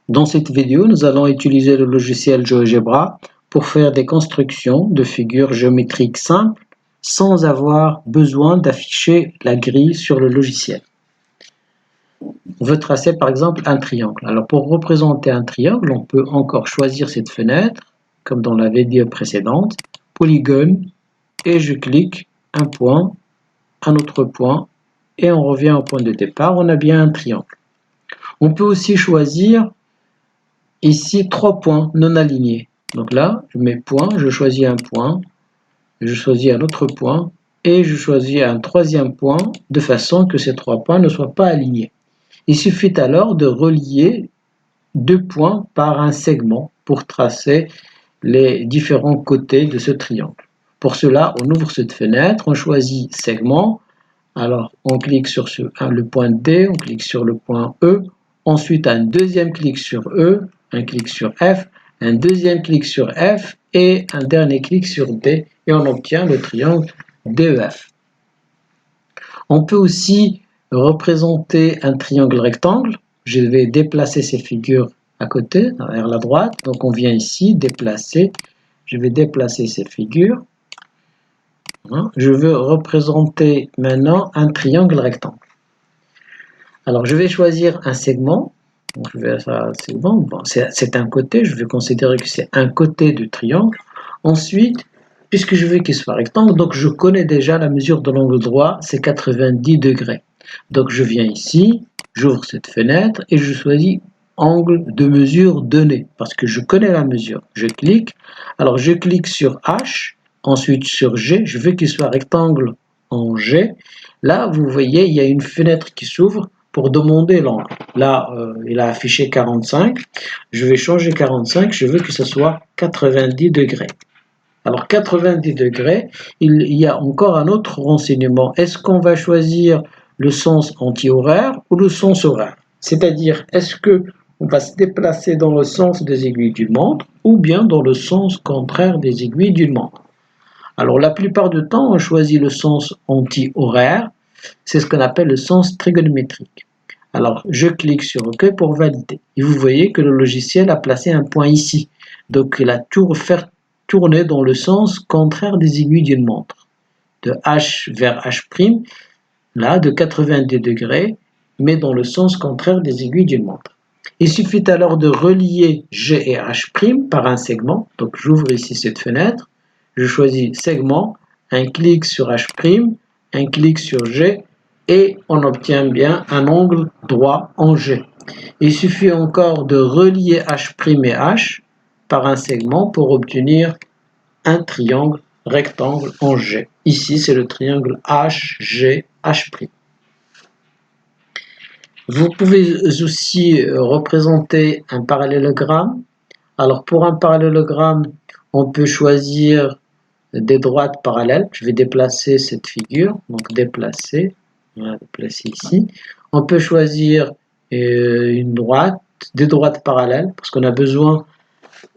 Dans cette vidéo, nous allons utiliser le logiciel GeoGebra pour faire des constructions de figures géométriques simples sans avoir besoin d'afficher la grille sur le logiciel. On veut tracer par exemple un triangle. Alors pour représenter un triangle, on peut encore choisir cette fenêtre, comme dans la vidéo précédente, polygone, et je clique un point, un autre point, et on revient au point de départ, on a bien un triangle. On peut aussi choisir ici 3 points non alignés. Donc là, je mets point, je choisis un point, je choisis un autre point, et je choisis un troisième point, de façon que ces 3 points ne soient pas alignés. Il suffit alors de relier 2 points par un segment pour tracer les différents côtés de ce triangle. Pour cela, on ouvre cette fenêtre, on choisit segment, alors on clique sur le point D, on clique sur le point E, ensuite un deuxième clic sur E, un clic sur F, un deuxième clic sur F et un dernier clic sur D et on obtient le triangle DEF. On peut aussi représenter un triangle rectangle. Je vais déplacer ces figures à côté, vers la droite. Donc on vient ici, déplacer. Je vais déplacer ces figures. Je veux représenter maintenant un triangle rectangle. Alors je vais choisir un segment. Donc, je vais faire un segment. Bon, c'est un côté, je vais considérer que c'est un côté du triangle. Ensuite, puisque je veux qu'il soit rectangle, donc je connais déjà la mesure de l'angle droit, c'est 90 degrés. Donc je viens ici, j'ouvre cette fenêtre et je choisis angle de mesure donné, parce que je connais la mesure. Je clique, alors je clique sur H, ensuite sur G, je veux qu'il soit rectangle en G. Là, vous voyez, il y a une fenêtre qui s'ouvre pour demander l'angle. Là, il a affiché 45. Je vais changer 45. Je veux que ce soit 90 degrés. Alors, 90 degrés, il y a encore un autre renseignement. Est-ce qu'on va choisir le sens anti-horaire ou le sens horaire? C'est-à-dire, est-ce qu'on va se déplacer dans le sens des aiguilles d'une montre ou bien dans le sens contraire des aiguilles d'une montre? Alors, la plupart du temps, on choisit le sens anti-horaire. C'est ce qu'on appelle le sens trigonométrique. Alors, je clique sur OK pour valider. Et vous voyez que le logiciel a placé un point ici. Donc, il a tout fait tourner dans le sens contraire des aiguilles d'une montre. De H vers H', là, de 90 degrés, mais dans le sens contraire des aiguilles d'une montre. Il suffit alors de relier G et H' par un segment. Donc, j'ouvre ici cette fenêtre. Je choisis segment, un clic sur H', un clic sur G, et on obtient bien un angle droit en G. Il suffit encore de relier H' et H par un segment pour obtenir un triangle rectangle en G. Ici, c'est le triangle HGH'. Vous pouvez aussi représenter un parallélogramme. Alors, pour un parallélogramme, on peut choisir des droites parallèles. Je vais déplacer cette figure, donc déplacer, voilà, déplacer ici. On peut choisir une droite, des droites parallèles, parce qu'on a besoin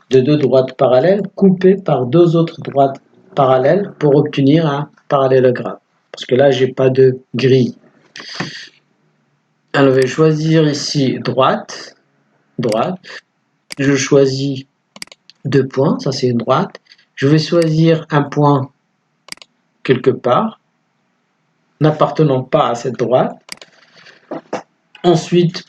de 2 droites parallèles coupées par 2 autres droites parallèles pour obtenir un parallélogramme. Parce que là, j'ai pas de grille. Alors, je vais choisir ici droite, droite. Je choisis 2 points, ça c'est une droite. Je vais choisir un point quelque part, n'appartenant pas à cette droite. Ensuite,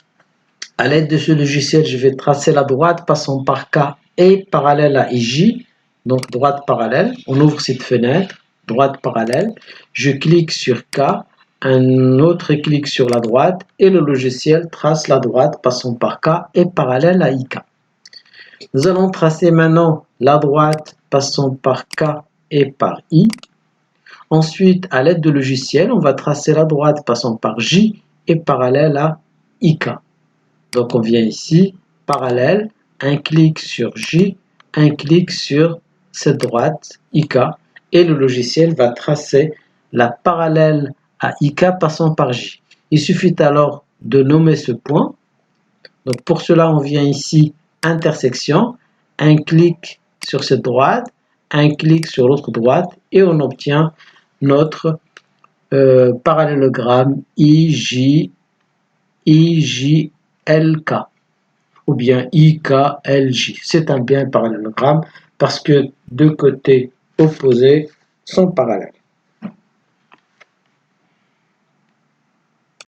à l'aide de ce logiciel, je vais tracer la droite passant par K et parallèle à IJ, donc droite parallèle. On ouvre cette fenêtre, droite parallèle. Je clique sur K, un autre clic sur la droite et le logiciel trace la droite passant par K et parallèle à IK. Nous allons tracer maintenant la droite passant par K et par I. Ensuite, à l'aide de logiciel, on va tracer la droite passant par J et parallèle à IK. Donc on vient ici, parallèle, un clic sur J, un clic sur cette droite IK et le logiciel va tracer la parallèle à IK passant par J. Il suffit alors de nommer ce point. Donc pour cela, on vient ici, intersection, un clic sur cette droite, un clic sur l'autre droite et on obtient notre parallélogramme IJLK. ou bien IKLJ. C'est un bien parallélogramme parce que deux côtés opposés sont parallèles.